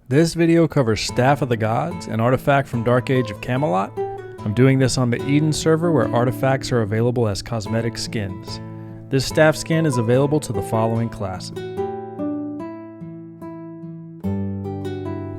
This video covers Staff of the Gods, an artifact from Dark Age of Camelot. I'm doing this on the Eden server where artifacts are available as cosmetic skins. This staff skin is available to the following classes.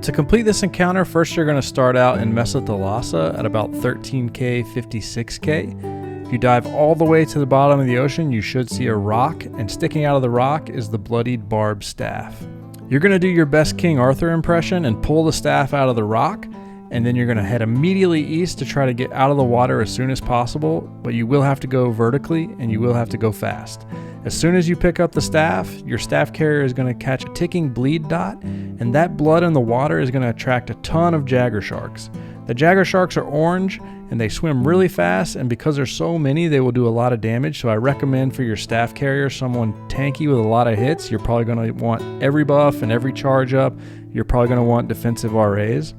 To complete this encounter, first you're going to start out in Mesa Thalassa at about 13k, 56k. If you dive all the way to the bottom of the ocean, you should see a rock, and sticking out of the rock is the bloodied barbed staff. You're going to do your best King Arthur impression and pull the staff out of the rock, and then you're going to head immediately east to try to get out of the water as soon as possible, but you will have to go vertically and you will have to go fast. As soon as you pick up the staff, your staff carrier is going to catch a ticking bleed dot, and that blood in the water is going to attract a ton of jagger sharks. The jagger sharks are orange and they swim really fast, and because there's so many, they will do a lot of damage. So I recommend for your staff carrier someone tanky with a lot of hits. You're probably going to want every buff and every charge up. You're probably going to want defensive RAs.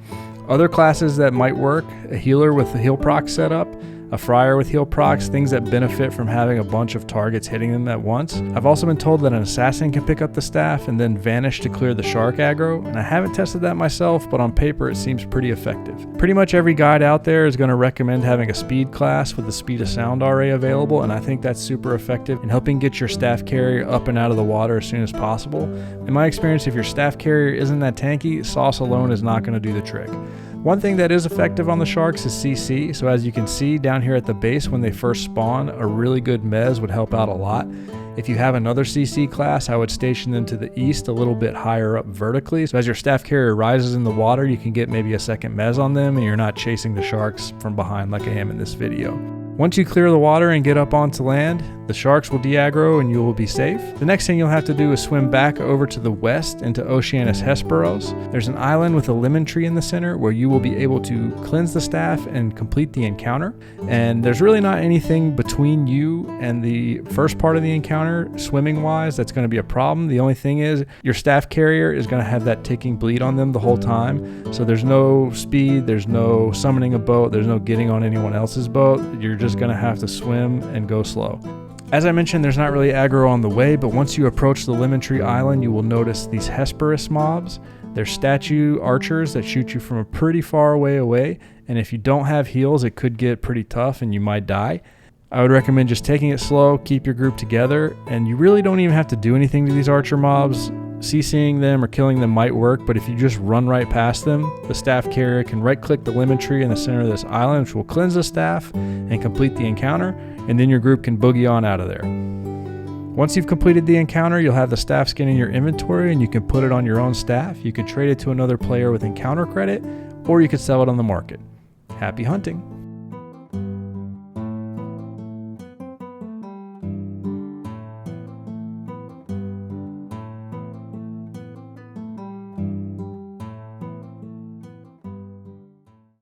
Other classes that might work: a healer with the heal proc setup, a friar with heal procs, things that benefit from having a bunch of targets hitting them at once. I've also been told that an assassin can pick up the staff and then vanish to clear the shark aggro, and I haven't tested that myself, but on paper it seems pretty effective. Pretty much every guide out there is going to recommend having a speed class with the speed of sound RA available, and I think that's super effective in helping get your staff carrier up and out of the water as soon as possible. In my experience, if your staff carrier isn't that tanky, sauce alone is not going to do the trick. One thing that is effective on the sharks is CC, so as you can see down here at the base when they first spawn, a really good mez would help out a lot. If you have another CC class, I would station them to the east a little bit higher up vertically, so as your staff carrier rises in the water, you can get maybe a second mez on them and you're not chasing the sharks from behind like I am in this video. Once you clear the water and get up onto land, the sharks will de-aggro and you will be safe. The next thing you'll have to do is swim back over to the west into Oceanus Hesperos. There's an island with a lemon tree in the center where you will be able to cleanse the staff and complete the encounter. And there's really not anything between you and the first part of the encounter, swimming-wise, that's going to be a problem. The only thing is your staff carrier is going to have that ticking bleed on them the whole time. So there's no speed, there's no summoning a boat, there's no getting on anyone else's boat. You're just going to have to swim and go slow. As I mentioned, there's not really aggro on the way, but once you approach the Lemon Tree Island, you will notice these Hesperus mobs. They're statue archers that shoot you from a pretty far away, and if you don't have heals, it could get pretty tough and you might die. I would recommend just taking it slow, keep your group together, and you really don't even have to do anything to these archer mobs. CCing them or killing them might work, but if you just run right past them, the staff carrier can right-click the lemon tree in the center of this island, which will cleanse the staff and complete the encounter, and then your group can boogie on out of there. Once you've completed the encounter, you'll have the staff skin in your inventory and you can put it on your own staff. You can trade it to another player with encounter credit, or you could sell it on the market. Happy hunting!